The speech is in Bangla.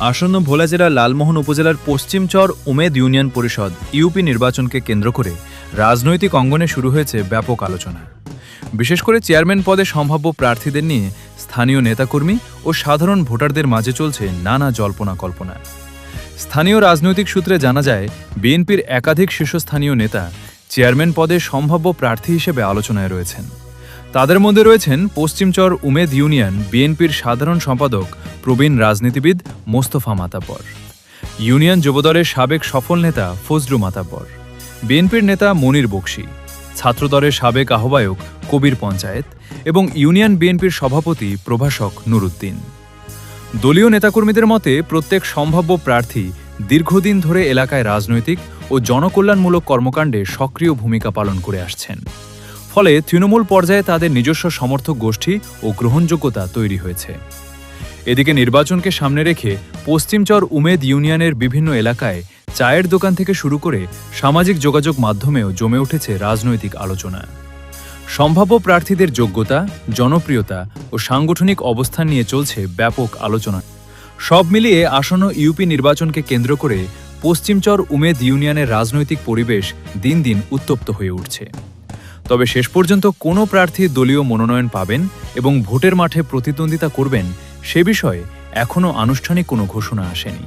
আসন্ন ভোলা জেলার লালমোহন উপজেলার পশ্চিমচর উমেদ ইউনিয়ন পরিষদ ইউপি নির্বাচনকে কেন্দ্র করে রাজনৈতিক অঙ্গনে শুরু হয়েছে ব্যাপক আলোচনা। বিশেষ করে চেয়ারম্যান পদে সম্ভাব্য প্রার্থীদের নিয়ে স্থানীয় নেতাকর্মী ও সাধারণ ভোটারদের মাঝে চলছে নানা জল্পনা কল্পনা। স্থানীয় রাজনৈতিক সূত্রে জানা যায়, বিএনপির একাধিক শীর্ষস্থানীয় নেতা চেয়ারম্যান পদে সম্ভাব্য প্রার্থী হিসেবে আলোচনায় রয়েছেন। তাদের মধ্যে রয়েছেন পশ্চিমচর উমেদ ইউনিয়ন বিএনপির সাধারণ সম্পাদক প্রবীণ রাজনীতিবিদ মোস্তফা মাতাব্বর, ইউনিয়ন যুবদলের সাবেক সফল নেতা ফজলু মাতাব্বর, বিএনপির নেতা মনির বকশী, ছাত্রদলের সাবেক আহ্বায়ক কবির পঞ্চায়েত এবং ইউনিয়ন বিএনপির সভাপতি প্রভাষক নুরুদ্দিন। দলীয় নেতাকর্মীদের মতে প্রত্যেক সম্ভাব্য প্রার্থী দীর্ঘদিন ধরে এলাকায় রাজনৈতিক ও জনকল্যাণমূলক কর্মকাণ্ডে সক্রিয় ভূমিকা পালন করে আসছেন। ফলে তৃণমূল পর্যায়ে তাদের নিজস্ব সমর্থক গোষ্ঠী ও গ্রহণযোগ্যতা তৈরি হয়েছে। এদিকে নির্বাচনকে সামনে রেখে পশ্চিমচর উমেদ ইউনিয়নের বিভিন্ন এলাকায় চায়ের দোকান থেকে শুরু করে সামাজিক যোগাযোগ মাধ্যমেও জমে উঠেছে রাজনৈতিক আলোচনা। সম্ভাব্য প্রার্থীদের যোগ্যতা, জনপ্রিয়তা ও সাংগঠনিক অবস্থান নিয়ে চলছে ব্যাপক আলোচনা। সব মিলিয়ে আসন্ন ইউপি নির্বাচনকে কেন্দ্র করে পশ্চিমচর উমেদ ইউনিয়নের রাজনৈতিক পরিবেশ দিন দিন উত্তপ্ত হয়ে উঠছে। তবে শেষ পর্যন্ত কোনো প্রার্থী দলীয় মনোনয়ন পাবেন এবং ভোটের মাঠে প্রতিদ্বন্দ্বিতা করবেন সে বিষয়ে এখনও আনুষ্ঠানিক কোনো ঘোষণা আসেনি।